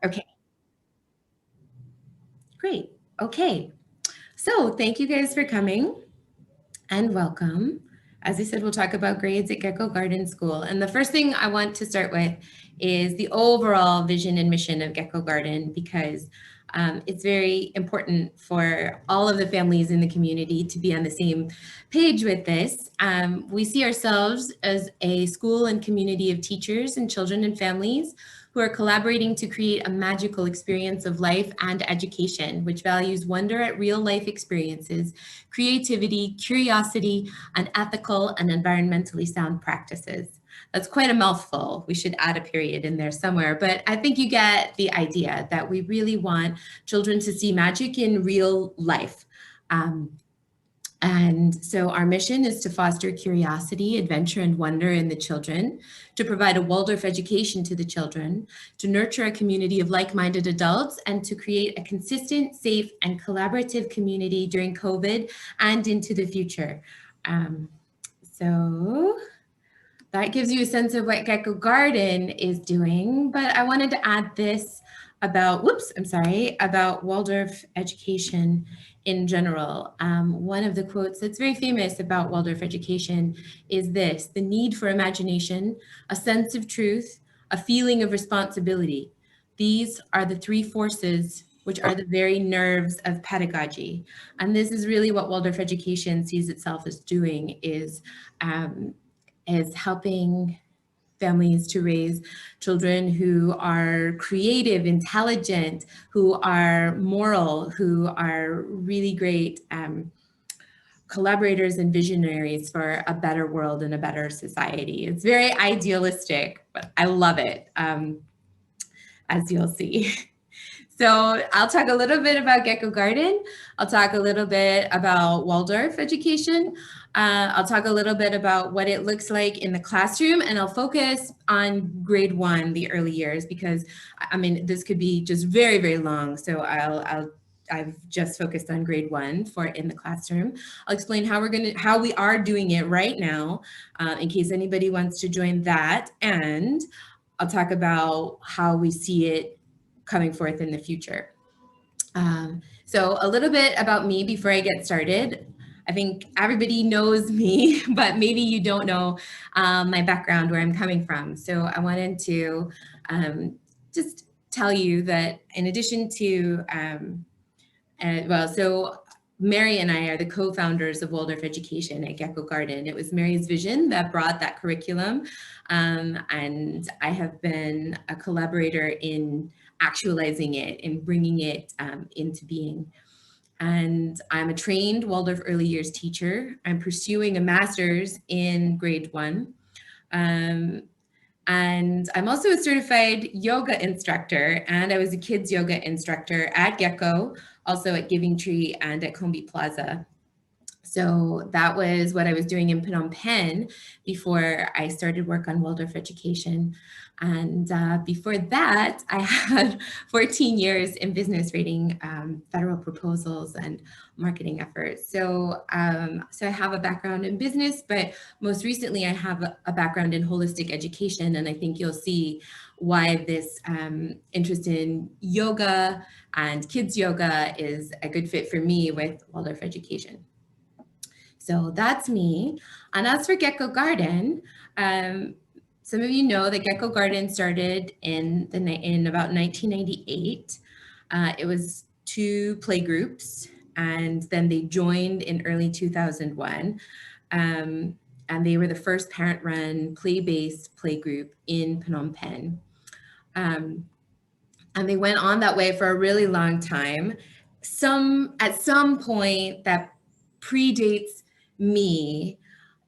Okay, great. Okay, so thank you guys for coming and welcome. As I said, we'll talk about grades at Gecko Garden School. And the first thing I want to start with is the overall vision and mission of Gecko Garden, because it's very important for all of the families in the community to be on the same page with this. We see ourselves as a school and community of teachers and children and families who are collaborating to create a magical experience of life and education, which values wonder at real life experiences, creativity, curiosity, and ethical and environmentally sound practices. That's quite a mouthful. We should add a period in there somewhere, but I think you get the idea that we really want children to see magic in real life. And so our mission is to foster curiosity, adventure, and wonder in the children, to provide a Waldorf education to the children, to nurture a community of like-minded adults, and to create a consistent, safe, and collaborative community during COVID and into the future. So that gives you a sense of what Gecko Garden is doing, but I wanted to add this about, about Waldorf education in general. One of the quotes that's very famous about Waldorf education is this: the need for imagination, a sense of truth, a feeling of responsibility. These are the three forces which are the very nerves of pedagogy. And this is really what Waldorf education sees itself as doing, is helping families to raise children who are creative, intelligent, who are moral, who are really great collaborators and visionaries for a better world and a better society. It's very idealistic, but I love it, as you'll see. So I'll talk a little bit about Gecko Garden. I'll talk a little bit about Waldorf education. I'll talk a little bit about what it looks like in the classroom, and I'll focus on grade 1, the early years, because I mean, this could be just very, very long. So I've just focused on grade 1 for in the classroom. I'll explain how we are doing it right now, in case anybody wants to join that. And I'll talk about how we see it coming forth in the future. So a little bit about me before I get started. I think everybody knows me, but maybe you don't know my background, where I'm coming from. So I wanted to just tell you that in addition to, so Mary and I are the co-founders of Waldorf Education at Gecko Garden. It was Mary's vision that brought that curriculum, and I have been a collaborator in actualizing it and bringing it into being. And I'm a trained Waldorf early years teacher. I'm pursuing a master's in grade 1. And I'm also a certified yoga instructor, and I was a kids yoga instructor at Gecko, also at Giving Tree and at Combi Plaza. So that was what I was doing in Phnom Penh before I started work on Waldorf education. And before that, I had 14 years in business, rating federal proposals and marketing efforts. So I have a background in business, but most recently I have a background in holistic education. And I think you'll see why this interest in yoga and kids yoga is a good fit for me with Waldorf education. So that's me. And as for Gecko Garden, some of you know that Gecko Garden started in about 1998. It was 2 play groups, and then they joined in early 2001. And they were the first parent-run play-based play group in Phnom Penh. And they went on that way for a really long time. At some point that predates me,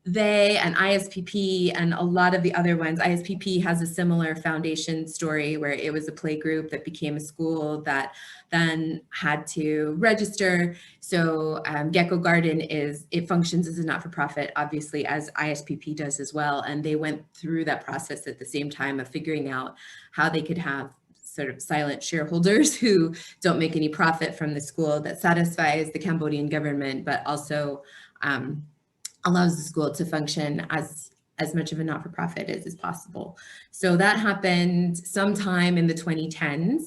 they and ISPP and a lot of the other ones, ISPP has a similar foundation story where it was a play group that became a school that then had to register. So Gecko Garden it functions as a not-for-profit, obviously, as ISPP does as well. And they went through that process at the same time of figuring out how they could have sort of silent shareholders who don't make any profit from the school, that satisfies the Cambodian government, but also allows the school to function as as much of a not-for-profit as possible. So that happened sometime in the 2010s.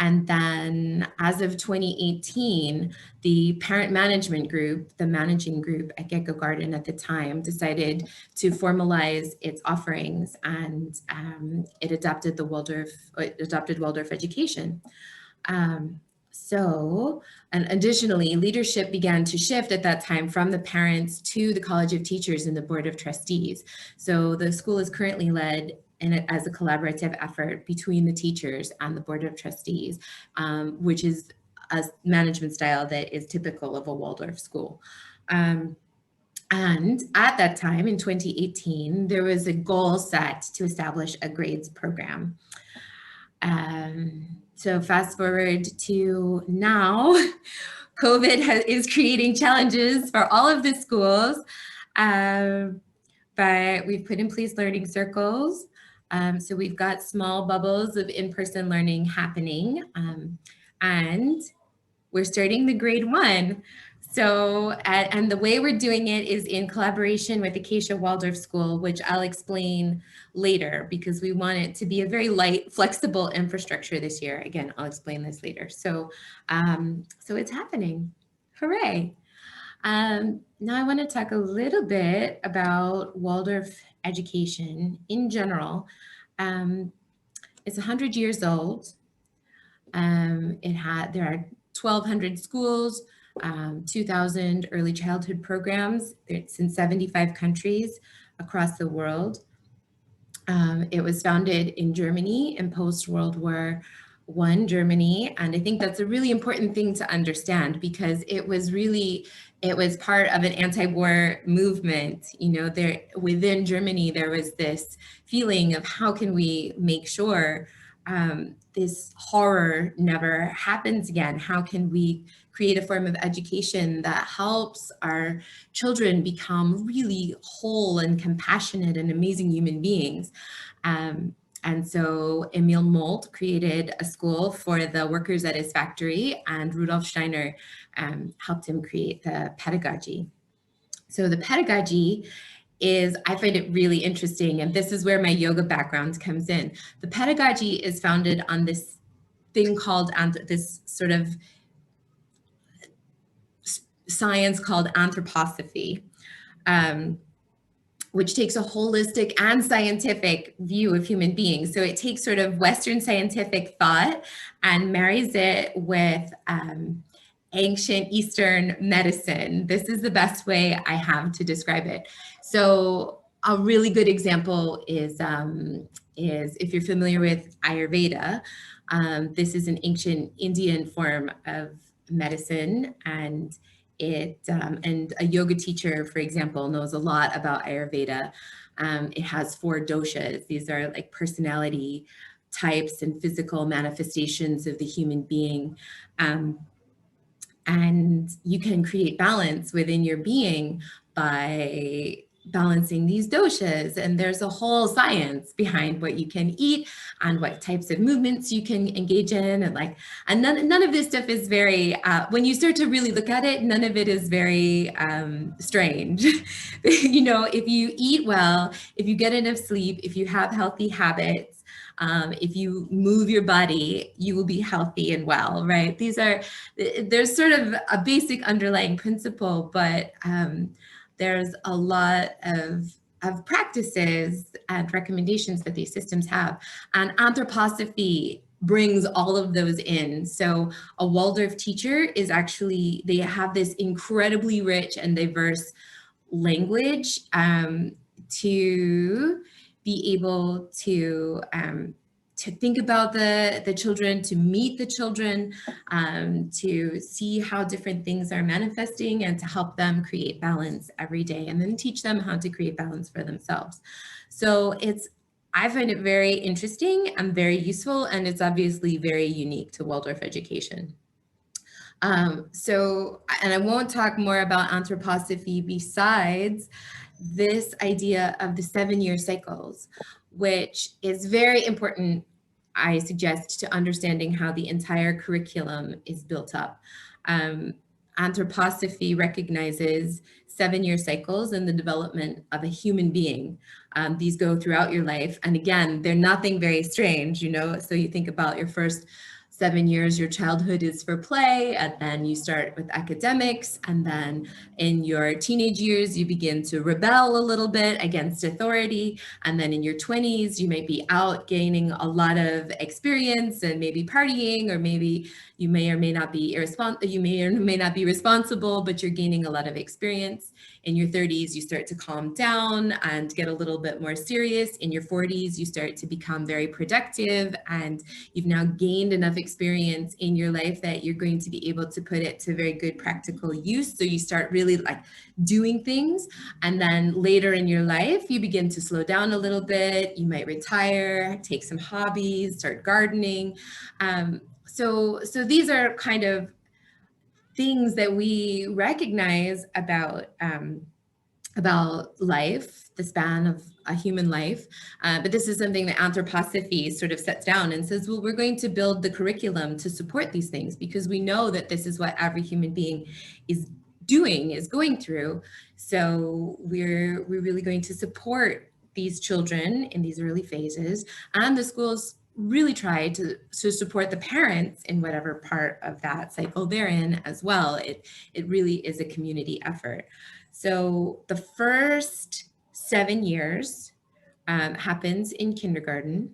And then as of 2018, the parent management group, the managing group at Gecko Garden at the time, decided to formalize its offerings, and it adopted Waldorf education. And additionally, leadership began to shift at that time from the parents to the College of Teachers and the Board of Trustees. So the school is currently led as a collaborative effort between the teachers and the Board of Trustees, which is a management style that is typical of a Waldorf school. And at that time, in 2018, there was a goal set to establish a grades program. So fast forward to now, COVID is creating challenges for all of the schools, but we've put in place learning circles. So we've got small bubbles of in-person learning happening, and we're starting the grade 1. So, and the way we're doing it is in collaboration with Acacia Waldorf School, which I'll explain later, because we want it to be a very light, flexible infrastructure this year. Again, I'll explain this later. So, so it's happening. Hooray. Now I want to talk a little bit about Waldorf education in general. It's 100 years old. There are 1,200 schools, 2,000 early childhood programs. It's in 75 countries across the world. It was founded in Germany in post-World War I Germany. And I think that's a really important thing to understand, because it was part of an anti-war movement. You know, within Germany, there was this feeling of how can we make sure this horror never happens again? How can we create a form of education that helps our children become really whole and compassionate and amazing human beings? And so Emil Molt created a school for the workers at his factory, and Rudolf Steiner helped him create the pedagogy. So the pedagogy I find it really interesting, and this is where my yoga background comes in. The pedagogy is founded on this thing called, this sort of science called anthroposophy, which takes a holistic and scientific view of human beings. So it takes sort of Western scientific thought and marries it with ancient Eastern medicine. This is the best way I have to describe it. So a really good example is if you're familiar with Ayurveda, this is an ancient Indian form of medicine, and and a yoga teacher, for example, knows a lot about Ayurveda. It has 4 doshas. These are like personality types and physical manifestations of the human being. And you can create balance within your being by balancing these doshas. And there's a whole science behind what you can eat and what types of movements you can engage in. And none of this stuff is very, when you start to really look at it, none of it is very strange. You know, if you eat well, if you get enough sleep, if you have healthy habits, if you move your body, you will be healthy and well, right? There's sort of a basic underlying principle, but there's a lot of practices and recommendations that these systems have. And anthroposophy brings all of those in. So a Waldorf teacher is actually, they have this incredibly rich and diverse language to be able to think about the children, to meet the children, to see how different things are manifesting, and to help them create balance every day, and then teach them how to create balance for themselves. So I find it very interesting and very useful, and it's obviously very unique to Waldorf education. And I won't talk more about anthroposophy besides this idea of the 7-year cycles, which is very important, I suggest, to understanding how the entire curriculum is built up. Anthroposophy recognizes 7-year cycles in the development of a human being. These go throughout your life. And again, they're nothing very strange, you know? So you think about your first 7 years, your childhood is for play, and then you start with academics, and then in your teenage years, you begin to rebel a little bit against authority, and then in your 20s, you might be out gaining a lot of experience and maybe partying, or maybe you may or may not be you may or may not be responsible, but you're gaining a lot of experience. In your 30s, you start to calm down and get a little bit more serious. In your 40s, you start to become very productive, and you've now gained enough experience in your life that you're going to be able to put it to very good practical use. So you start really like doing things. And then later in your life, you begin to slow down a little bit. You might retire, take some hobbies, start gardening. So these are kind of things that we recognize about life, the span of a human life. But this is something that anthroposophy sort of sets down and says, well, we're going to build the curriculum to support these things, because we know that this is what every human being is doing, is going through. So we're really going to support these children in these early phases, and the schools really try to support the parents in whatever part of that cycle they're in as well. It really is a community effort. So the first 7 years happens in kindergarten,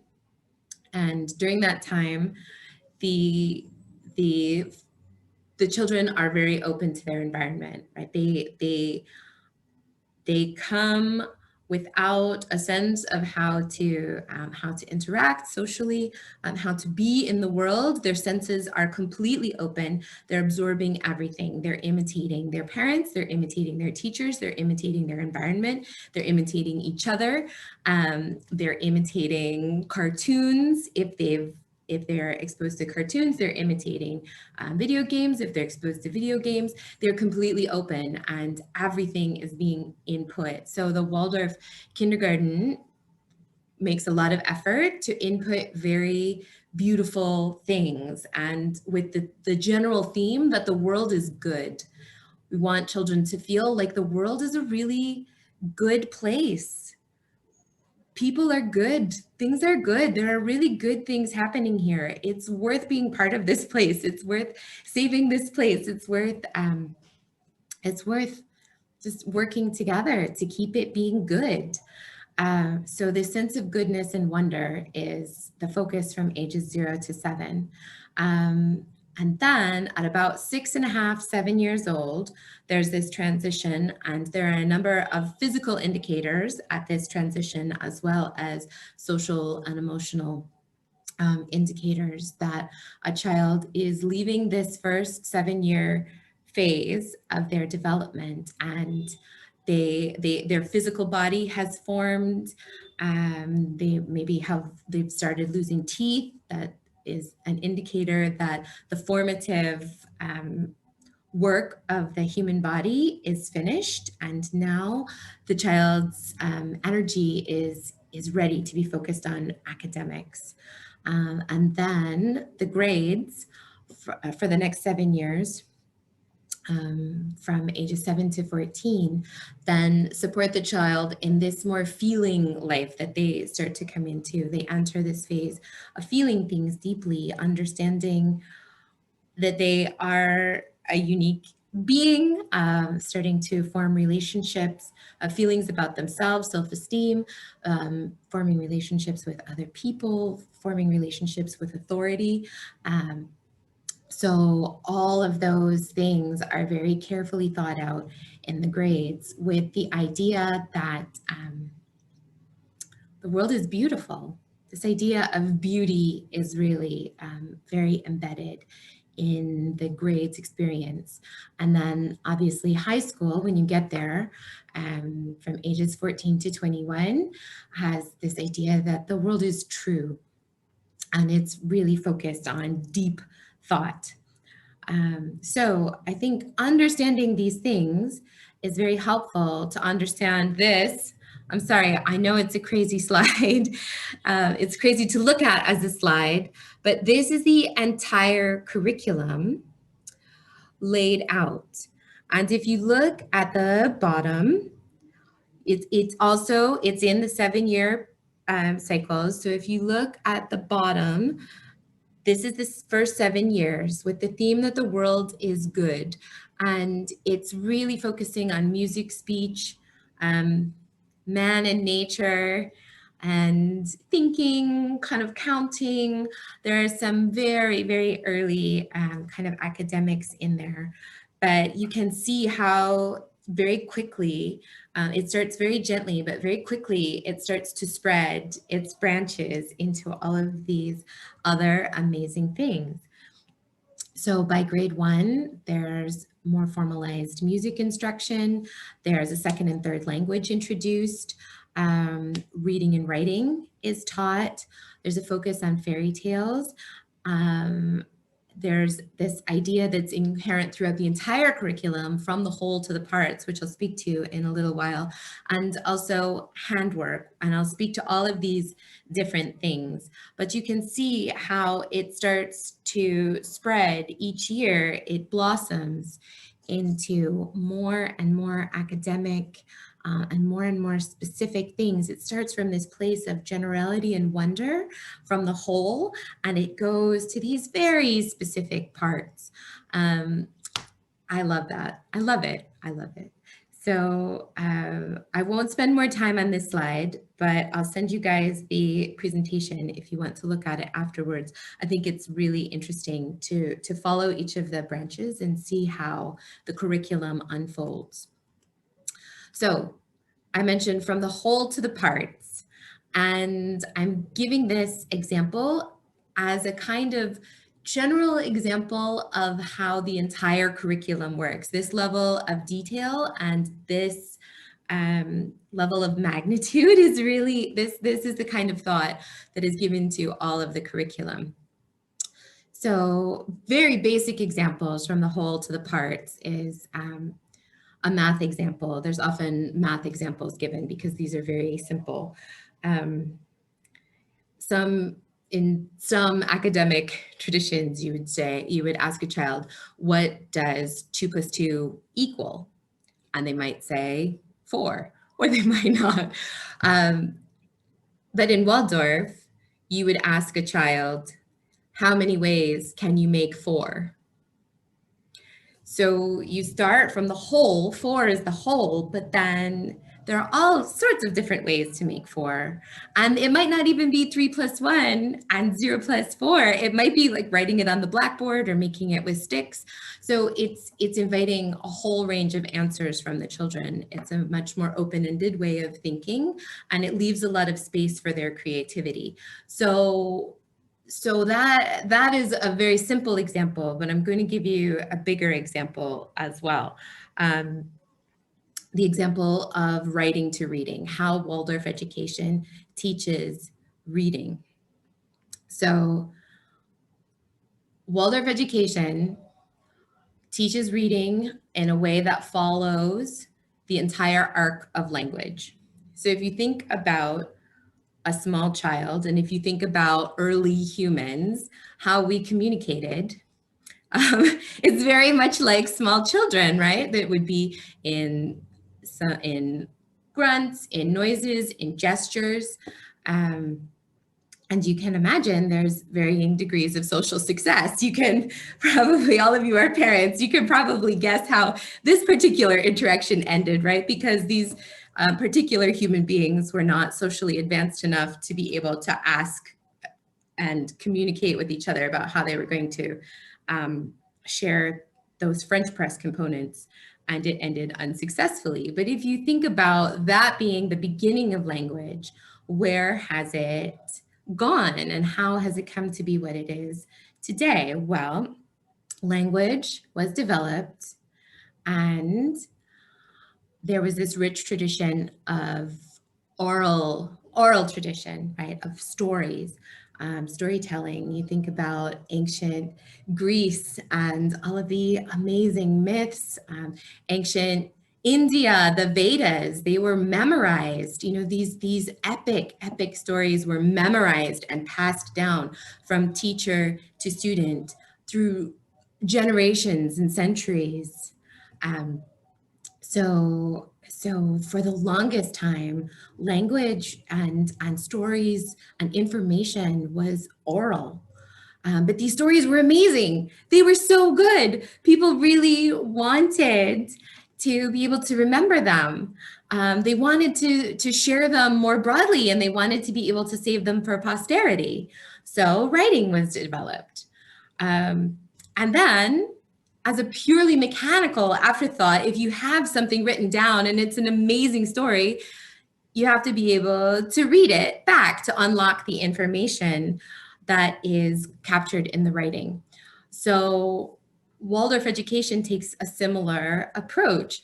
and during that time, the the the children are very open to their environment, right? They come without a sense of how to interact socially, how to be in the world. Their senses are completely open. They're absorbing everything. They're imitating their parents. They're imitating their teachers. They're imitating their environment. They're imitating each other. They're imitating cartoons. If they're exposed to cartoons, they're imitating video games. If they're exposed to video games, they're completely open, and everything is being input. So the Waldorf kindergarten makes a lot of effort to input very beautiful things, and with the general theme that the world is good. We want children to feel like the world is a really good place. People are good. Things are good. There are really good things happening here. It's worth being part of this place. It's worth saving this place. It's worth just working together to keep it being good. So this sense of goodness and wonder is the focus from ages 0 to 7. And then at about 6.5, 7 years old, there's this transition, and there are a number of physical indicators at this transition, as well as social and emotional indicators that a child is leaving this first 7-year phase of their development, and their physical body has formed. They've started losing teeth. That is an indicator that the formative work of the human body is finished, and now the child's energy is ready to be focused on academics. And then the grades for the next 7 years, from ages 7 to 14, then support the child in this more feeling life that they start to come into. They enter this phase of feeling things deeply, understanding that they are a unique being, starting to form relationships, feelings about themselves, self-esteem, forming relationships with other people, forming relationships with authority. So all of those things are very carefully thought out in the grades, with the idea that the world is beautiful. This idea of beauty is really very embedded in the grades experience. And then obviously high school, when you get there, from ages 14 to 21, has this idea that the world is true, and it's really focused on deep thought. So I think understanding these things is very helpful to understand this. I'm sorry, I know it's a crazy slide. It's crazy to look at as a slide, but this is the entire curriculum laid out. And if you look at the bottom, it's in the 7-year cycles. So if you look at the bottom, this is the first 7 years with the theme that the world is good. And it's really focusing on music, speech, um, man and nature, and thinking, kind of counting. There are some very, very early kind of academics in there. But you can see how very quickly, it starts very gently, but very quickly it starts to spread its branches into all of these other amazing things. So by grade 1, there's more formalized music instruction. There's a second and third language introduced. Reading and writing is taught. There's a focus on fairy tales. Um, there's this idea that's inherent throughout the entire curriculum, from the whole to the parts, which I'll speak to in a little while, and also handwork. And I'll speak to all of these different things. But you can see how it starts to spread each year. It blossoms into more and more academic and more specific things. It starts from this place of generality and wonder from the whole, and it goes to these very specific parts. I love that. I love it. I love it. So I won't spend more time on this slide, but I'll send you guys the presentation if you want to look at it afterwards. I think it's really interesting to follow each of the branches and see how the curriculum unfolds. So I mentioned from the whole to the parts, and I'm giving this example as a kind of general example of how the entire curriculum works. This level of detail and this level of magnitude is really, this is the kind of thought that is given to all of the curriculum. So very basic examples from the whole to the parts is a math example. There's often math examples given because these are very simple. In some academic traditions, you would ask a child, what does 2 + 2 equal? And they might say 4, or they might not. But in Waldorf, you would ask a child, how many ways can you make 4? So you start from the whole, 4 is the whole, but then there are all sorts of different ways to make 4. And it might not even be 3 + 1 and 0 + 4. It might be like writing it on the blackboard or making it with sticks. So it's inviting a whole range of answers from the children. It's a much more open-ended way of thinking, and it leaves a lot of space for their creativity. So that is a very simple example, but I'm going to give you a bigger example as well. The example of writing to reading, how Waldorf education teaches reading. So Waldorf education teaches reading in a way that follows the entire arc of language. So if you think about a small child, and if you think about early humans, how we communicated, it's very much like small children, right? That would be in grunts, in noises, in gestures. And you can imagine there's varying degrees of social success. You can probably, all of you are parents, you can probably guess how this particular interaction ended, right? Because these particular human beings were not socially advanced enough to be able to ask and communicate with each other about how they were going to share those French press components, and it ended unsuccessfully. But if you think about that being the beginning of language, where has it gone and how has it come to be what it is today? Well, language was developed, and there was this rich tradition of oral tradition, right, of stories, storytelling. You think about ancient Greece and all of the amazing myths, ancient India, the Vedas, they were memorized. You know, these epic stories were memorized and passed down from teacher to student through generations and centuries. Um, so for the longest time, language and stories and information was oral. But these stories were amazing. They were so good. People really wanted to be able to remember them. They wanted to share them more broadly, and they wanted to be able to save them for posterity. So writing was developed. Um, and then, as a purely mechanical afterthought, if you have something written down and it's an amazing story, you have to be able to read it back to unlock the information that is captured in the writing. So Waldorf education takes a similar approach.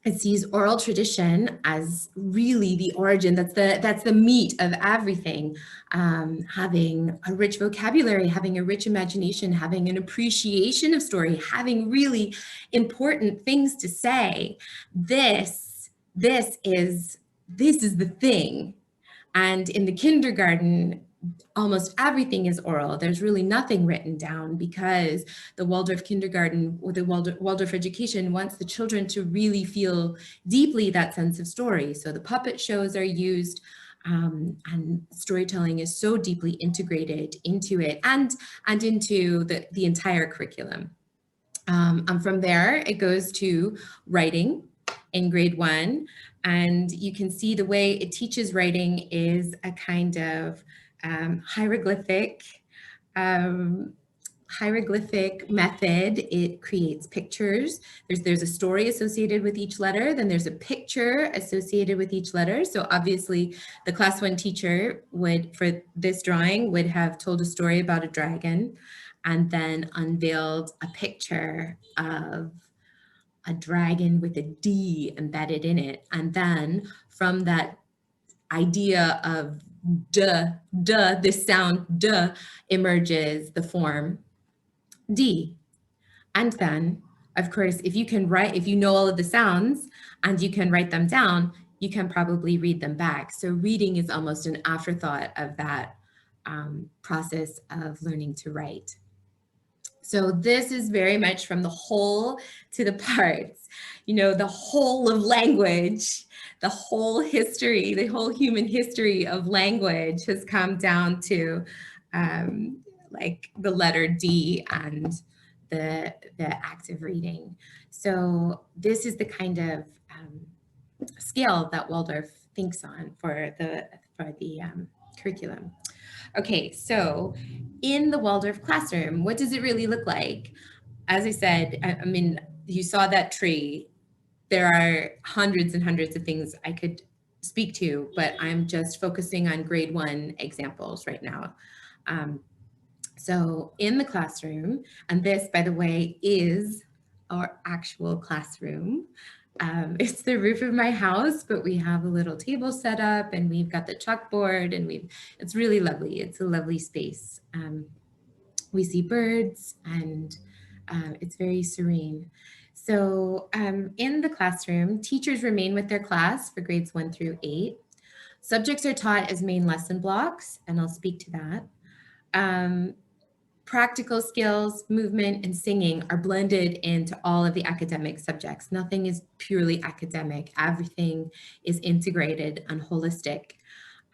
It sees oral tradition as really the origin. That's the meat of everything. Having a rich vocabulary, having a rich imagination, having an appreciation of story, having really important things to say. This is the thing. And in the kindergarten, almost everything is oral. There's really nothing written down, because the Waldorf kindergarten or the Waldorf education wants the children to really feel deeply that sense of story. So the puppet shows are used, and storytelling is so deeply integrated into it and into the entire curriculum. And from there, it goes to writing in grade 1. And you can see the way it teaches writing is a kind of hieroglyphic method. It creates pictures. There's a story associated with each letter, then there's a picture associated with each letter. So obviously the class 1 teacher would, for this drawing, would have told a story about a dragon and then unveiled a picture of a dragon with a D embedded in it. And then from that idea of this sound duh, emerges the form D. And then, of course, if you know all of the sounds and you can write them down, you can probably read them back. So reading is almost an afterthought of that process of learning to write. So this is very much from the whole to the parts, the whole of language, the whole history, the whole human history of language has come down to like the letter D and the active reading. So this is the kind of scale that Waldorf thinks on for the curriculum. Okay, so in the Waldorf classroom, what does it really look like? As I said, I mean, you saw that tree. There are hundreds and hundreds of things I could speak to, but I'm just focusing on grade 1 examples right now. So in the classroom, and this, by the way, is our actual classroom. It's the roof of my house, but we have a little table set up and we've got the chalkboard and it's really lovely. It's a lovely space. We see birds and it's very serene. So in the classroom, teachers remain with their class for grades 1 through 8. Subjects are taught as main lesson blocks, and I'll speak to that. Practical skills, movement, and singing are blended into all of the academic subjects. Nothing is purely academic. Everything is integrated and holistic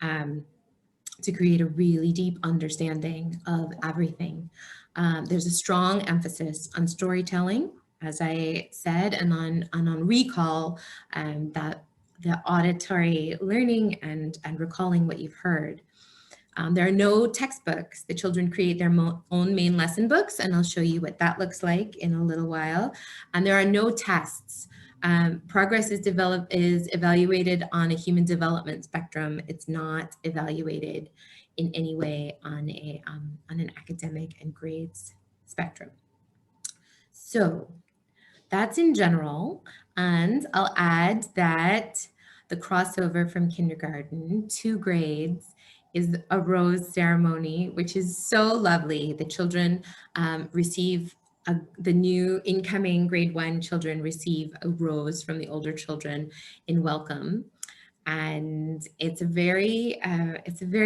to create a really deep understanding of everything. There's a strong emphasis on storytelling, as I said, and on recall, that the auditory learning and recalling what you've heard. There are no textbooks. The children create their own main lesson books, and I'll show you what that looks like in a little while. And there are no tests. Progress is evaluated on a human development spectrum. It's not evaluated in any way on an academic and grades spectrum. So that's in general, and I'll add that the crossover from kindergarten to grades is a rose ceremony, which is so lovely. The children receive, the new incoming grade 1 children receive a rose from the older children in welcome. And it's a very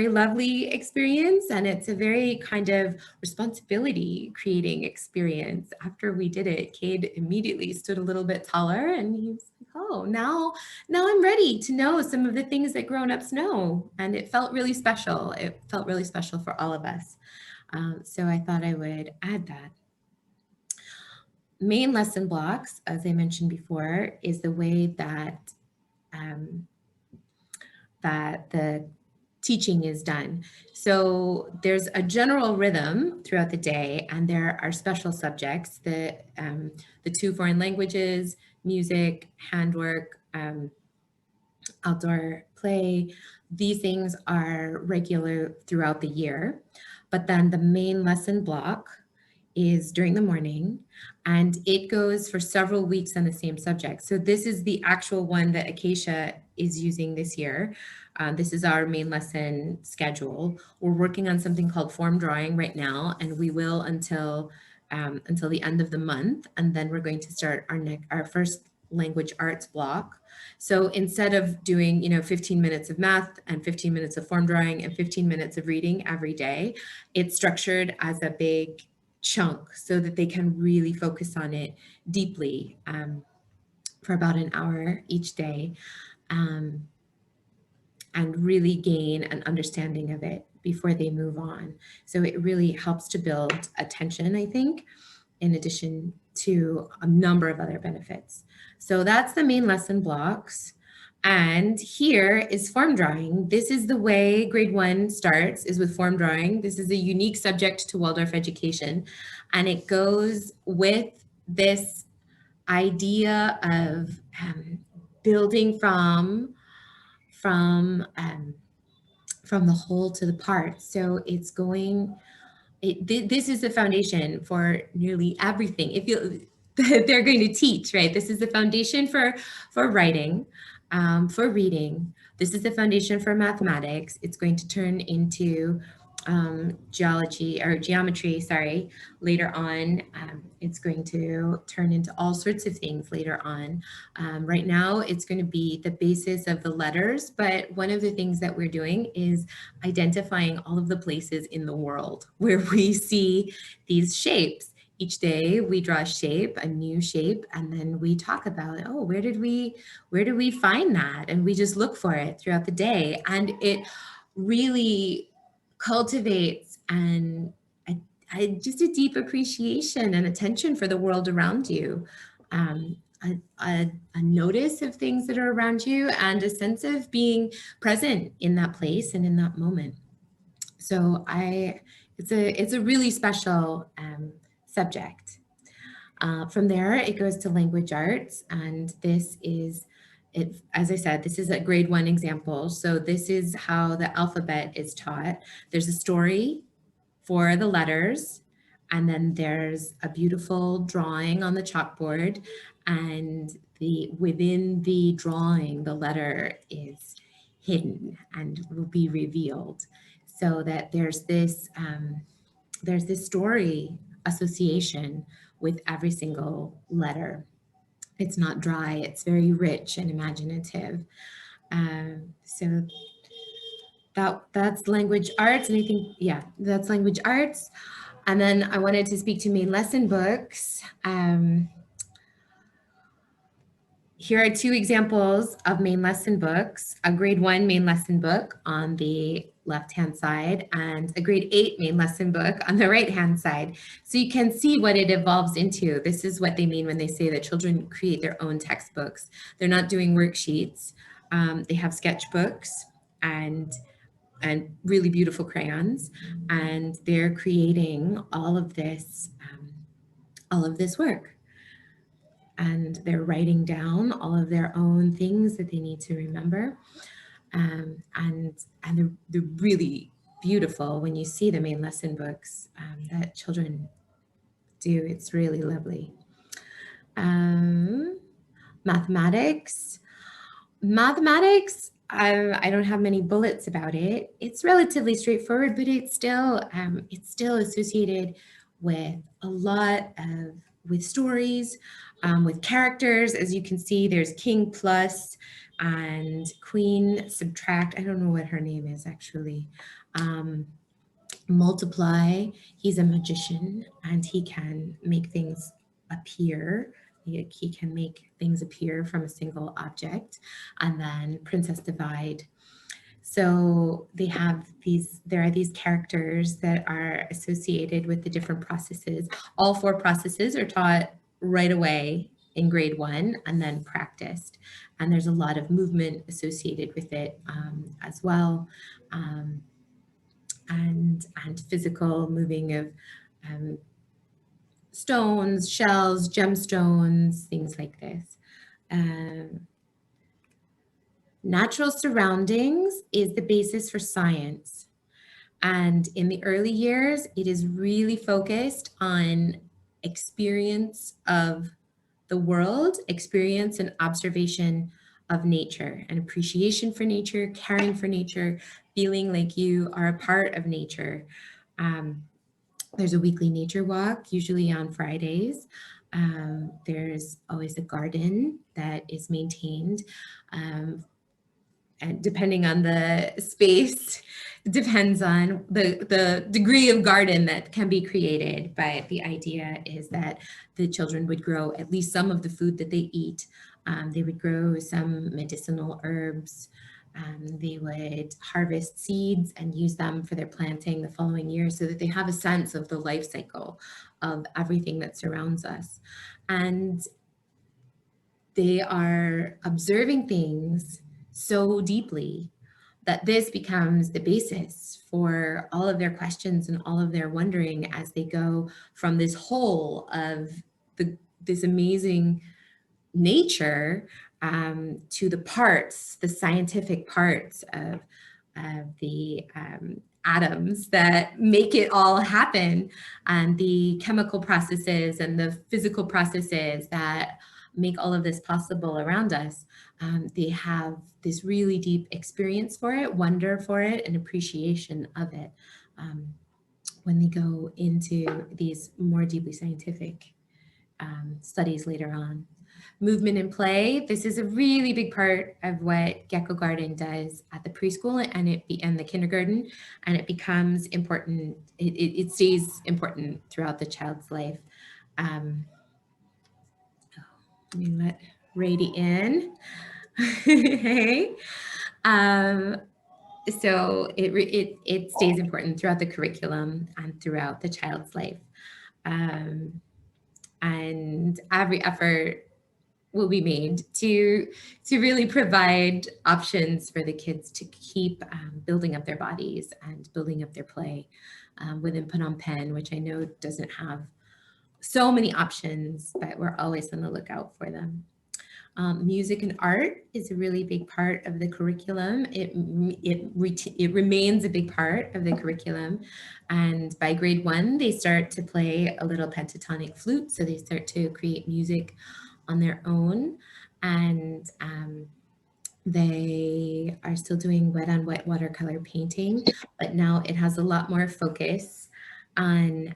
lovely experience, and it's a very kind of responsibility creating experience. After we did it, Cade immediately stood a little bit taller, and he was like, oh, now I'm ready to know some of the things that grown-ups know. And it felt really special. It felt really special for all of us. So I thought I would add that. Main lesson blocks, as I mentioned before, is the way that that the teaching is done. So there's a general rhythm throughout the day, and there are special subjects, the two foreign languages, music, handwork, outdoor play. These things are regular throughout the year, but then the main lesson block is during the morning, and it goes for several weeks on the same subject. So this is the actual one that Acacia is using this year. This is our main lesson schedule. We're working on something called form drawing right now, and we will until the end of the month, and then we're going to start our first language arts block. So instead of doing, 15 minutes of math and 15 minutes of form drawing and 15 minutes of reading every day, it's structured as a big chunk so that they can really focus on it deeply for about an hour each day, and really gain an understanding of it before they move on. So it really helps to build attention, I think, in addition to a number of other benefits. So that's the main lesson blocks. And here is form drawing. This is the way grade 1 starts, is with form drawing. This is a unique subject to Waldorf education. And it goes with this idea of building from the whole to the part. So it's going, this is the foundation for nearly everything. If you they're going to teach, right? This is the foundation for writing, for reading. This is the foundation for mathematics. It's going to turn into geometry, sorry, later on. It's going to turn into all sorts of things later on. Right now, it's going to be the basis of the letters, but one of the things that we're doing is identifying all of the places in the world where we see these shapes. Each day we draw a shape, a new shape, and then we talk about, oh, where did we find that? And we just look for it throughout the day. And it really cultivates just a deep appreciation and attention for the world around you, a notice of things that are around you, and a sense of being present in that place and in that moment. So it's a really special subject. From there, it goes to language arts, and this is it, as I said, this is a grade 1 example. So this is how the alphabet is taught. There's a story for the letters, and then there's a beautiful drawing on the chalkboard, and within the drawing, the letter is hidden and will be revealed, so that there's this story association with every single letter. It's not dry, it's very rich and imaginative. So that's language arts, and I think, yeah, that's language arts. And then I wanted to speak to main lesson books. Here are two examples of main lesson books, a grade 1 main lesson book on the left-hand side and a grade 8 main lesson book on the right-hand side. So you can see what it evolves into. This is what they mean when they say that children create their own textbooks. They're not doing worksheets. They have sketchbooks and really beautiful crayons, and they're creating all of this work. And they're writing down all of their own things that they need to remember. And they're really beautiful when you see the main lesson books that children do. It's really lovely. Mathematics, I don't have many bullets about it. It's relatively straightforward, but it's still associated with a lot with stories, with characters. As you can see, there's King plus, and Queen subtract, I don't know what her name is actually, multiply. He's a magician and he can make things appear. He can make things appear from a single object. And then Princess Divide. So they have these, there are these characters that are associated with the different processes. All four processes are taught right away in grade 1 and then practiced. And there's a lot of movement associated with it as well. And physical moving of stones, shells, gemstones, things like this. Natural surroundings is the basis for science. And in the early years, it is really focused on experience of the world, experience and observation of nature, and appreciation for nature, caring for nature, feeling like you are a part of nature. There's a weekly nature walk, usually on Fridays. There's always a garden that is maintained. And depending on the space, depends on the degree of garden that can be created. But the idea is that the children would grow at least some of the food that they eat. They would grow some medicinal herbs. They would harvest seeds and use them for their planting the following year so that they have a sense of the life cycle of everything that surrounds us. And they are observing things so deeply that this becomes the basis for all of their questions and all of their wondering as they go from this whole of this amazing nature to the parts, the scientific parts of the atoms that make it all happen, and the chemical processes and the physical processes that make all of this possible around us. They have this really deep experience for it, wonder for it, and appreciation of it when they go into these more deeply scientific studies later on. Movement and play. This is a really big part of what Gecko Garden does at the preschool and the kindergarten, and it becomes important. It stays important throughout the child's life. Let me let Rady in. Hey. So it stays important throughout the curriculum and throughout the child's life. And every effort will be made to really provide options for the kids to keep building up their bodies and building up their play within Phnom Penh, which I know doesn't have so many options, but we're always on the lookout for them. Music and art is a really big part of the curriculum. It remains a big part of the curriculum. And by grade 1, they start to play a little pentatonic flute. So they start to create music on their own. And they are still doing wet on wet watercolor painting, but now it has a lot more focus on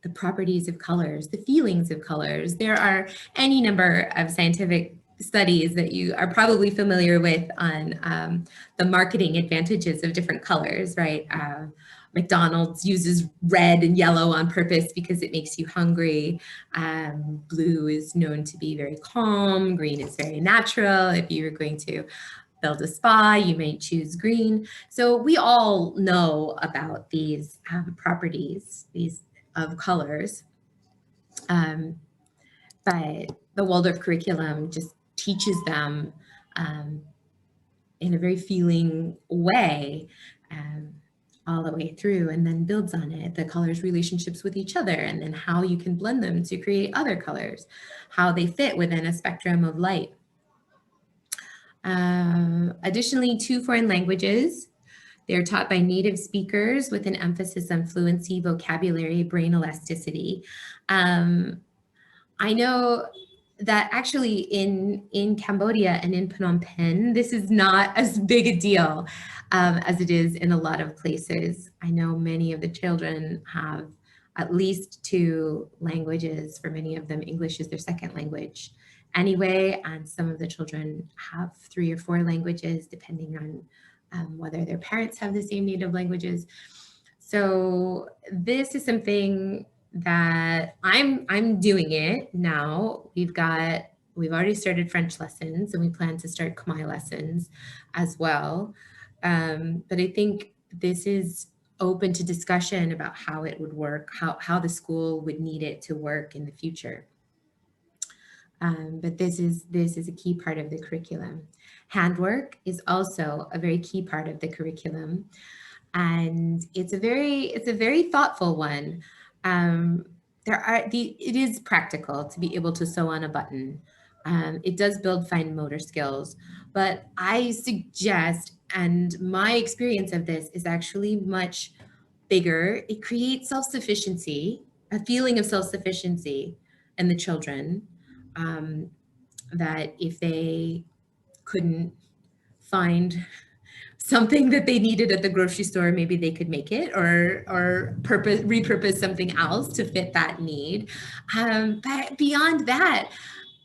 the properties of colors, the feelings of colors. There are any number of scientific studies that you are probably familiar with on the marketing advantages of different colors, right? McDonald's uses red and yellow on purpose because it makes you hungry. Blue is known to be very calm. Green is very natural. If you were going to build a spa, you may choose green. So we all know about these properties, of colors. But the Waldorf curriculum just teaches them in a very feeling way all the way through, and then builds on it, the colors' relationships with each other, and then how you can blend them to create other colors, how they fit within a spectrum of light. Additionally, 2 foreign languages. They're taught by native speakers with an emphasis on fluency, vocabulary, brain elasticity. I know that actually in Cambodia and in Phnom Penh, this is not as big a deal as it is in a lot of places. I know many of the children have at least 2 languages. For many of them, English is their second language. anyway, and some of the children have 3 or 4 languages, depending on whether their parents have the same native languages. So this is something that I'm doing it now. We've already started French lessons, and we plan to start Khmer lessons as well. But I think this is open to discussion about how it would work, how the school would need it to work in the future. But this is a key part of the curriculum. Handwork is also a very key part of the curriculum, and it's a very thoughtful one. It is practical to be able to sew on a button. It does build fine motor skills, but I suggest, and my experience of this is actually much bigger. It creates self-sufficiency, a feeling of self-sufficiency in the children, that if they couldn't find something that they needed at the grocery store, maybe they could make it, or repurpose something else to fit that need. But beyond that,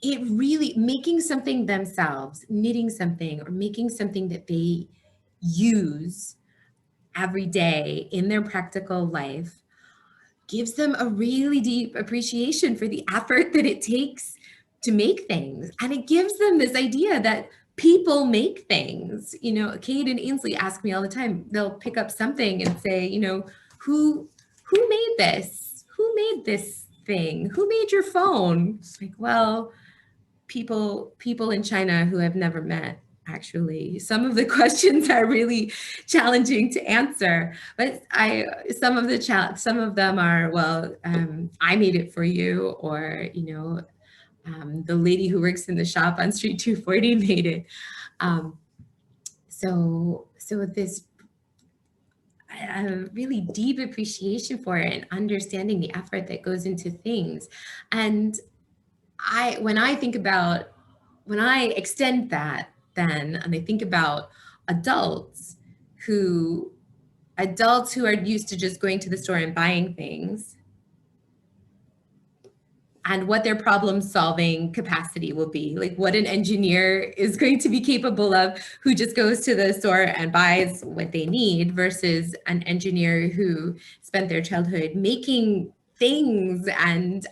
it really making something themselves, knitting something or making something that they use every day in their practical life gives them a really deep appreciation for the effort that it takes to make things. And it gives them this idea that people make things. You know, Kate and Ainsley ask me all the time, they'll pick up something and say, you know, who made this? Who made this thing? Who made your phone? It's like, well, people in China who I've never met. Actually, some of the questions are really challenging to answer, but some of them are, well, I made it for you, or the lady who works in the shop on Street 240 made it. So this a really deep appreciation for it and understanding the effort that goes into things. And when I extend that then, and I think about adults who are used to just going to the store and buying things, and what their problem solving capacity will be, like what an engineer is going to be capable of, who just goes to the store and buys what they need, versus an engineer who spent their childhood making things and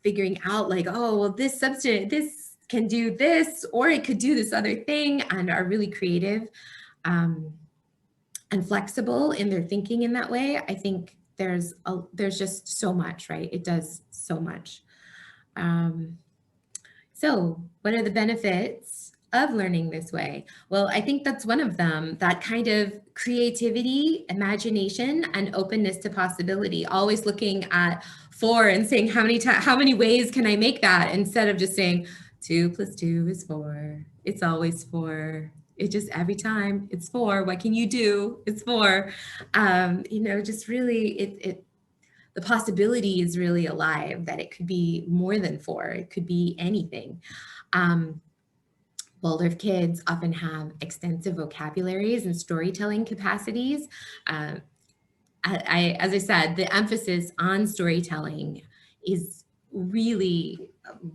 figuring out, like, oh, well, this can do this, or it could do this other thing, and are really creative and flexible in their thinking in that way. I think there's just so much, right? It does so much. So what are the benefits of learning this way? Well, I think that's one of them, that kind of creativity, imagination, and openness to possibility, always looking at 4 and saying, how many ways can I make that, instead of just saying 2 + 2 is 4. It's always 4. It just, every time it's 4. What can you do? It's 4. Just really, the possibility is really alive, that it could be more than 4. It could be anything. Waldorf kids often have extensive vocabularies and storytelling capacities. As I said, the emphasis on storytelling is really,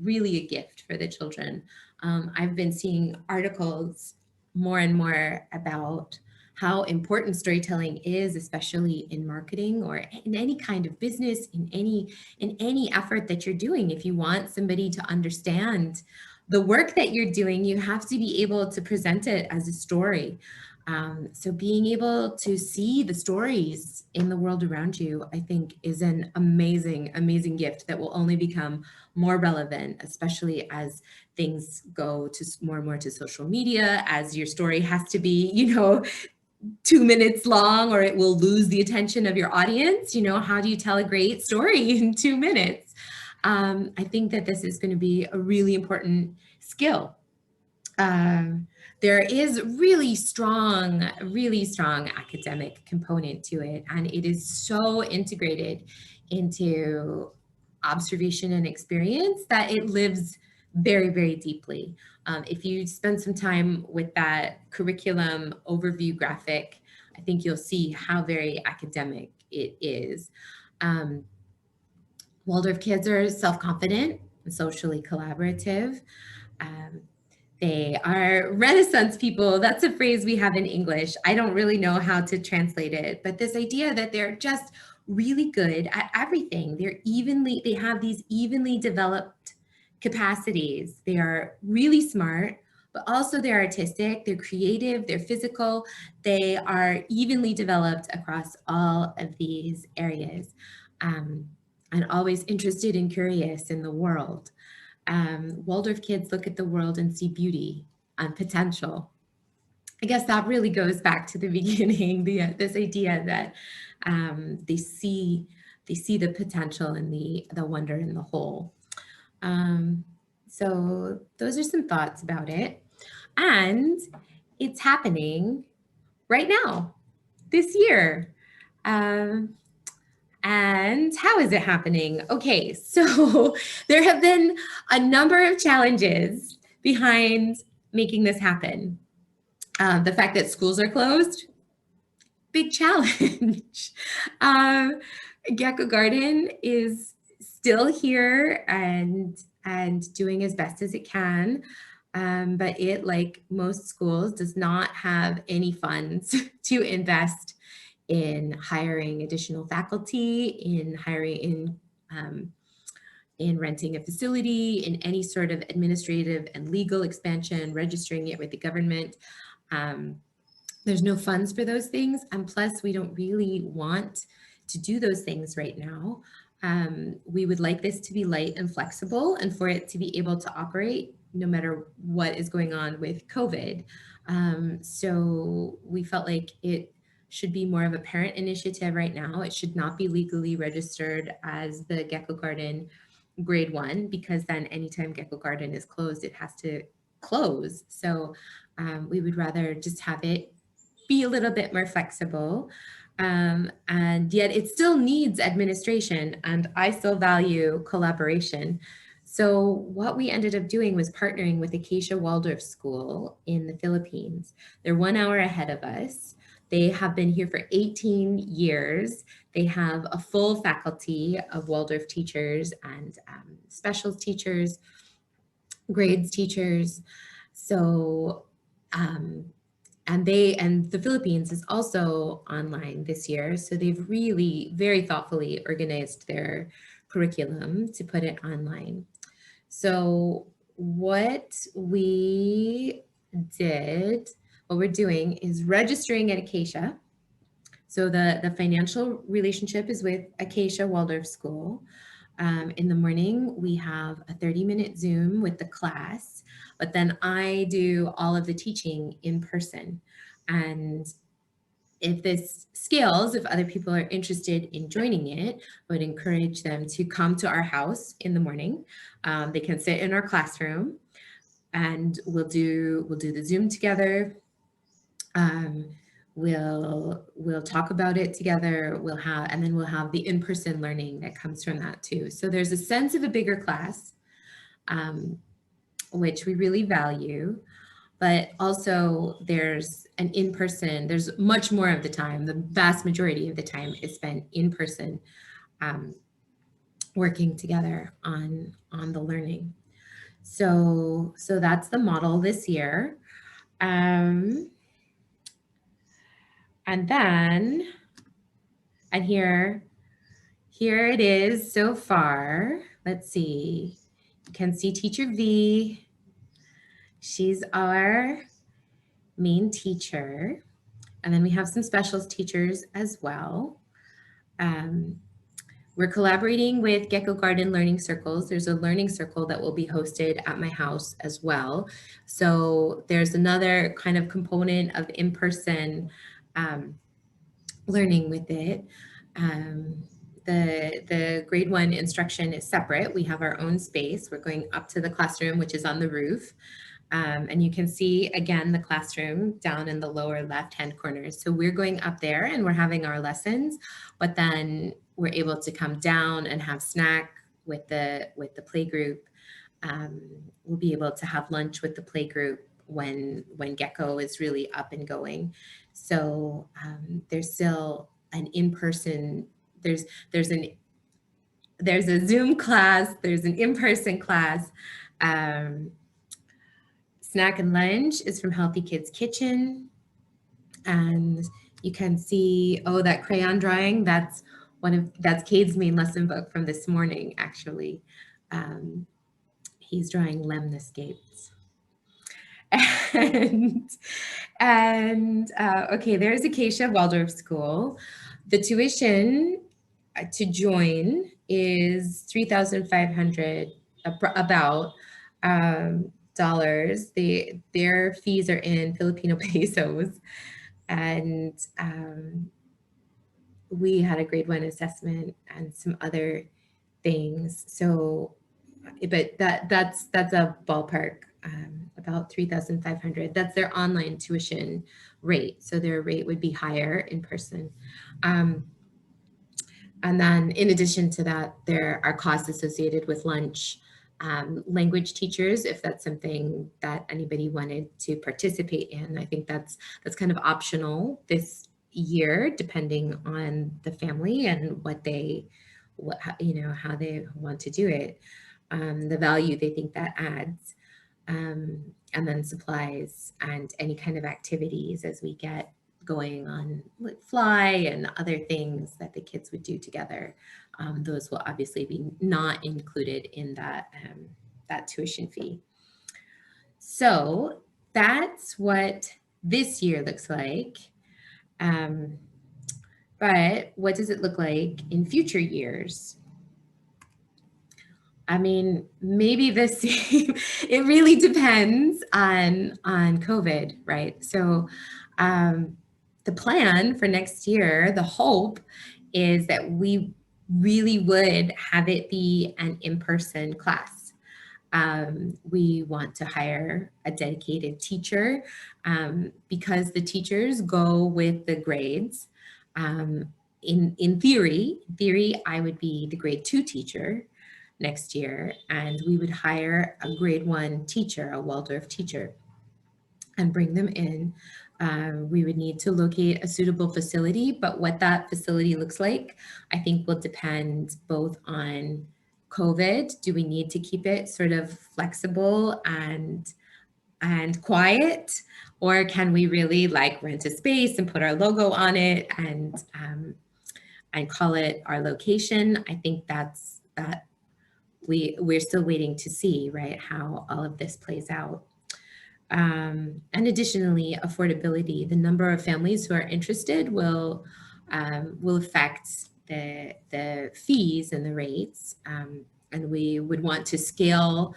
really a gift for the children. I've been seeing articles more and more about how important storytelling is, especially in marketing or in any kind of business, in any effort that you're doing. If you want somebody to understand the work that you're doing, you have to be able to present it as a story. So being able to see the stories in the world around you, I think, is an amazing, amazing gift that will only become more relevant, especially as things go to more and more to social media, as your story has to be, 2 minutes long, or it will lose the attention of your audience. How do you tell a great story in 2 minutes? I think that this is going to be a really important skill. There is really strong academic component to it, and it is so integrated into observation and experience that it lives very, very deeply. If you spend some time with that curriculum overview graphic, I think you'll see how very academic it is. Waldorf kids are self-confident socially collaborative. Um, they are Renaissance people. That's a phrase we have in English. I don't really know how to translate it, but this idea that they're just really good at everything. They have these evenly developed capacities. They are really smart, but also they're artistic, they're creative, they're physical. They are evenly developed across all of these areas. Um, and always interested and curious in the world. Waldorf kids look at the world and see beauty and potential. I guess that really goes back to the beginning, this idea that they see the potential and the wonder in the whole. Um, so those are some thoughts about it, and it's happening right now, this year. Um, and how is it happening? Okay, so there have been a number of challenges behind making this happen. The fact that schools are closed, big challenge. um, Gecko Garden is still here and doing as best as it can. But it, like most schools, does not have any funds to invest in hiring additional faculty, um, in renting a facility, in any sort of administrative and legal expansion, registering it with the government. Um, there's no funds for those things. And plus, we don't really want to do those things right now. We would like this to be light and flexible and for it to be able to operate no matter what is going on with COVID. So we felt like it should be more of a parent initiative right now. It should not be legally registered as the Gecko Garden grade 1, because then anytime Gecko Garden is closed, it has to close. So we would rather just have it be a little bit more flexible. And yet it still needs administration, and I still value collaboration. So what we ended up doing was partnering with Acacia Waldorf School in the Philippines. They're 1 hour ahead of us. They have been here for 18 years. They have a full faculty of Waldorf teachers and specials teachers, grades teachers. So and the Philippines is also online this year. So they've really very thoughtfully organized their curriculum to put it online. So what we're doing is registering at Acacia. So the financial relationship is with Acacia Waldorf School. In the morning, we have a 30-minute Zoom with the class, but then I do all of the teaching in person. And if this scales, if other people are interested in joining it, I would encourage them to come to our house in the morning. They can sit in our classroom and we'll do the Zoom together. We'll talk about it together. And then we'll have the in-person learning that comes from that too. So there's a sense of a bigger class, which we really value, but also there's there's much more of the time, the vast majority of the time is spent in person, working together on the learning. So that's the model this year. And then, and here it is so far. Let's see. You can see Teacher V. She's our main teacher. And then we have some specials teachers as well. We're collaborating with Gecko Garden Learning Circles. There's a learning circle that will be hosted at my house as well. So there's another kind of component of in-person learning with it. The grade 1 instruction is separate. We have our own space. We're going up to the classroom, which is on the roof. And you can see, again, the classroom down in the lower left-hand corner. So we're going up there and we're having our lessons, but then we're able to come down and have snack with the play group. We'll be able to have lunch with the play group when Gecko is really up and going. So there's still an in-person, there's an there's a Zoom class, there's an in-person class. Um, Snack and lunch is from Healthy Kids Kitchen. And you can see, oh, that crayon drawing, that's Cade's main lesson book from this morning, actually. Um, he's drawing lemniscapes. And okay, there's Acacia Waldorf School. The tuition to join is 3,500 about dollars. Their fees are in Filipino pesos, and we had a grade 1 assessment and some other things. So, but that's a ballpark, about 3,500. That's their online tuition rate. So their rate would be higher in person. And then in addition to that, there are costs associated with lunch, language teachers, if that's something that anybody wanted to participate in. I think that's kind of optional this year, depending on the family and what how they want to do it, the value they think that adds, and then supplies and any kind of activities as we get going on, like fly and other things that the kids would do together. Those will obviously be not included in that tuition fee. So that's what this year looks like. But what does it look like in future years? I mean, maybe this it really depends on COVID, right? So the plan for next year, the hope is that we really would have it be an in-person class. We want to hire a dedicated teacher, because the teachers go with the grades. In theory, I would be the grade 2 teacher next year, and we would hire a grade 1 teacher, a Waldorf teacher, and bring them in. We would need to locate a suitable facility, but what that facility looks like, I think, will depend both on COVID. Do we need to keep it sort of flexible and quiet, or can we really like rent a space and put our logo on it and call it our location? I think that we're still waiting to see, right, how all of this plays out. And additionally, affordability. The number of families who are interested will affect the fees and the rates, and we would want to scale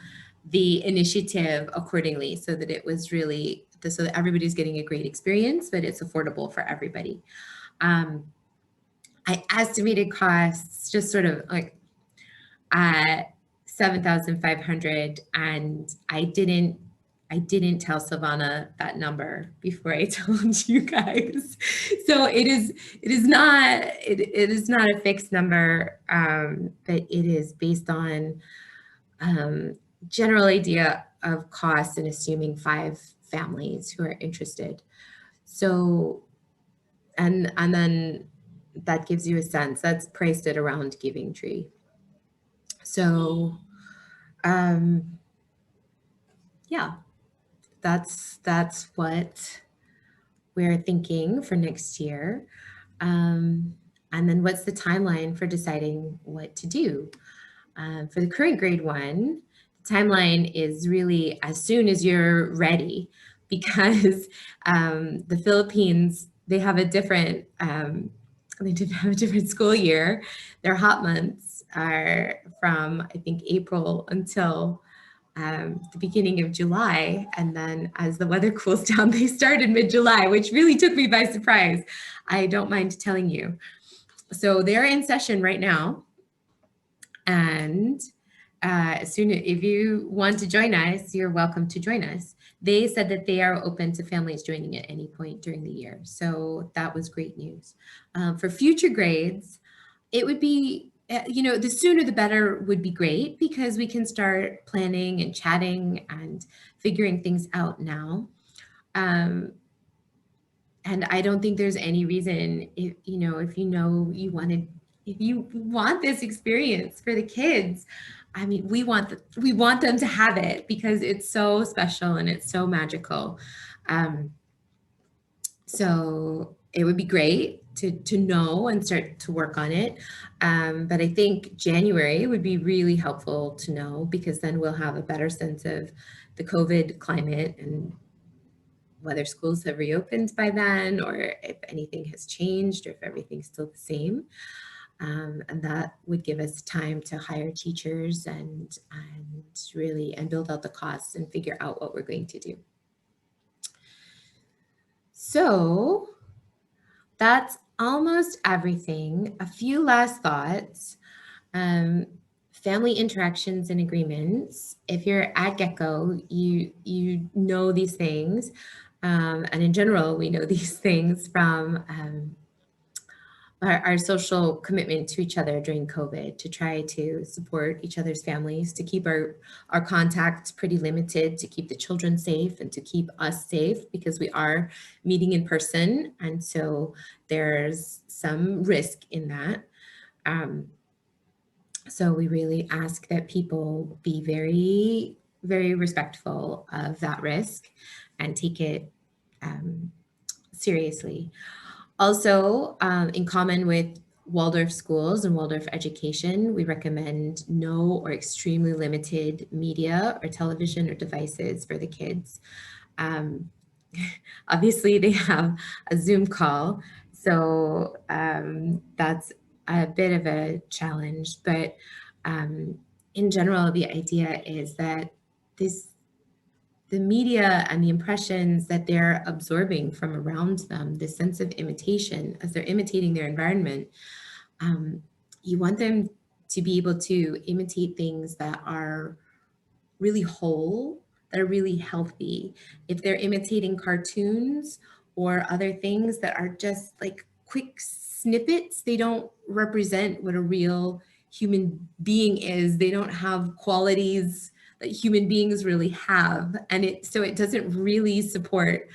the initiative accordingly so that it was really so that everybody's getting a great experience, but it's affordable for everybody. I estimated costs just sort of like at 7,500, and I didn't tell Silvana that number before I told you guys. So it is not a fixed number, but it is based on general idea of cost and assuming 5 families who are interested. So and then that gives you a sense. That's priced at around Giving Tree. So yeah, that's what we're thinking for next year. And then what's the timeline for deciding what to do? For the current grade 1, the timeline is really as soon as you're ready, because the Philippines, they have a different school year. Their hot months are from, I think, April until the beginning of July. And then as the weather cools down, they start in mid-July, which really took me by surprise. I don't mind telling you. So they're in session right now. And if you want to join us, you're welcome to join us. They said that they are open to families joining at any point during the year. So that was great news. For future grades, it would be, the sooner the better would be great, because we can start planning and chatting and figuring things out now. And I don't think there's any reason, if you want to if you want this experience for the kids, I mean, we want them to have it because it's so special and it's so magical. Um, so it would be great to know and start to work on it. But I think January would be really helpful to know because then we'll have a better sense of the COVID climate and whether schools have reopened by then or if anything has changed or if everything's still the same. And that would give us time to hire teachers and really and build out the costs and figure out what we're going to do. So that's almost everything. A few last thoughts. Um, family interactions and agreements. If you're at Gecko, you know these things. And in general, we know these things from our social commitment to each other during COVID to try to support each other's families, to keep our contacts pretty limited, to keep the children safe and to keep us safe because we are meeting in person. And so there's some risk in that. So we really ask that people be very, very respectful of that risk and take it seriously. Also, in common with Waldorf schools and Waldorf education, we recommend no or extremely limited media or television or devices for the kids. Obviously, they have a Zoom call, so that's a bit of a challenge. But in general, the idea is that the media and the impressions that they're absorbing from around them, the sense of imitation as they're imitating their environment, you want them to be able to imitate things that are really whole, that are really healthy. If they're imitating cartoons or other things that are just like quick snippets, they don't represent what a real human being is. They don't have qualities that human beings really have. And it doesn't really support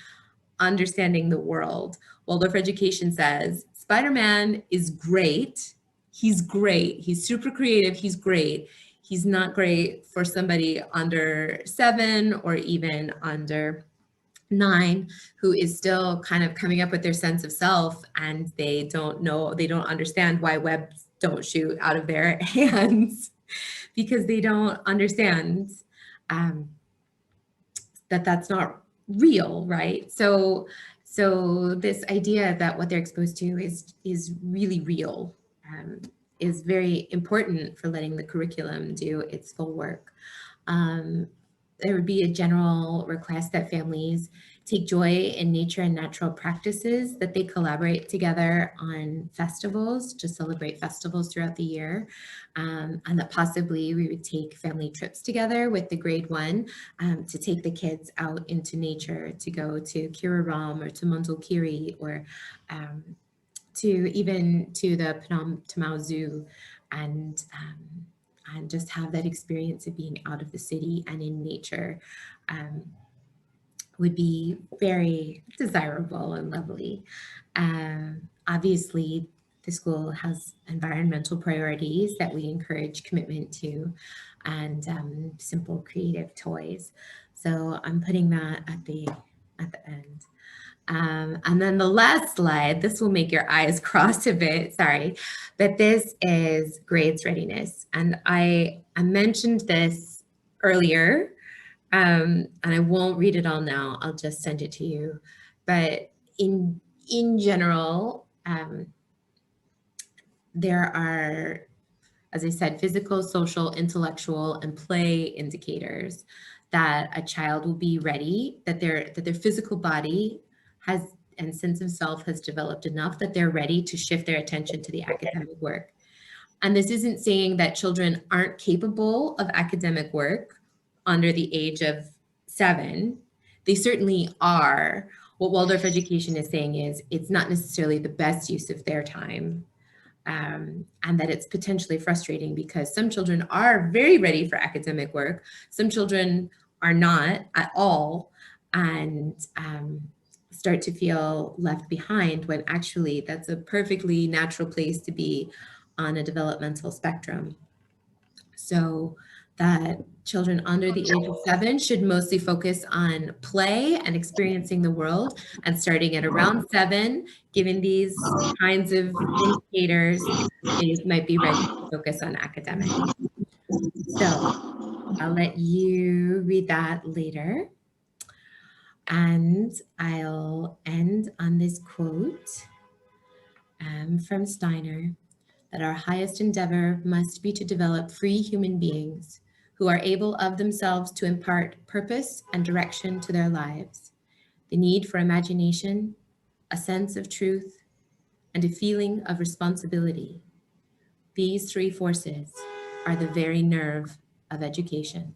understanding the world. Waldorf education says Spider-Man is great. He's great. He's super creative. He's great. He's not great for somebody under 7 or even under 9 who is still kind of coming up with their sense of self, and they don't understand why webs don't shoot out of their hands because they don't understand um, that that's not real, right? So this idea that what they're exposed to is really real is very important for letting the curriculum do its full work. There would be a general request that families take joy in nature and natural practices, that they collaborate together on festivals to celebrate festivals throughout the year, and that possibly we would take family trips together with the grade 1 to take the kids out into nature, to go to Kiraram or to Mondulkiri or to even to the Phnom Tamao Zoo and just have that experience of being out of the city and in nature would be very desirable and lovely. Obviously, the school has environmental priorities that we encourage commitment to and simple creative toys. So I'm putting that at the end. And then the last slide, this will make your eyes cross a bit, sorry, but this is grades readiness. And I mentioned this earlier, and I won't read it all now, I'll just send it to you. But in general, there are, as I said, physical, social, intellectual, and play indicators that a child will be ready, that their physical body has and sense of self has developed enough that they're ready to shift their attention to the academic work. And this isn't saying that children aren't capable of academic work under the age of 7. They certainly are. What Waldorf education is saying is it's not necessarily the best use of their time. And that it's potentially frustrating because some children are very ready for academic work. Some children are not at all and start to feel left behind when actually that's a perfectly natural place to be on a developmental spectrum. So that children under the age of 7 should mostly focus on play and experiencing the world. And starting at around 7, given these kinds of indicators, they might be ready to focus on academics. So I'll let you read that later. And I'll end on this quote from Steiner, that our highest endeavor must be to develop free human beings who are able of themselves to impart purpose and direction to their lives. The need for imagination, a sense of truth, and a feeling of responsibility. These three forces are the very nerve of education.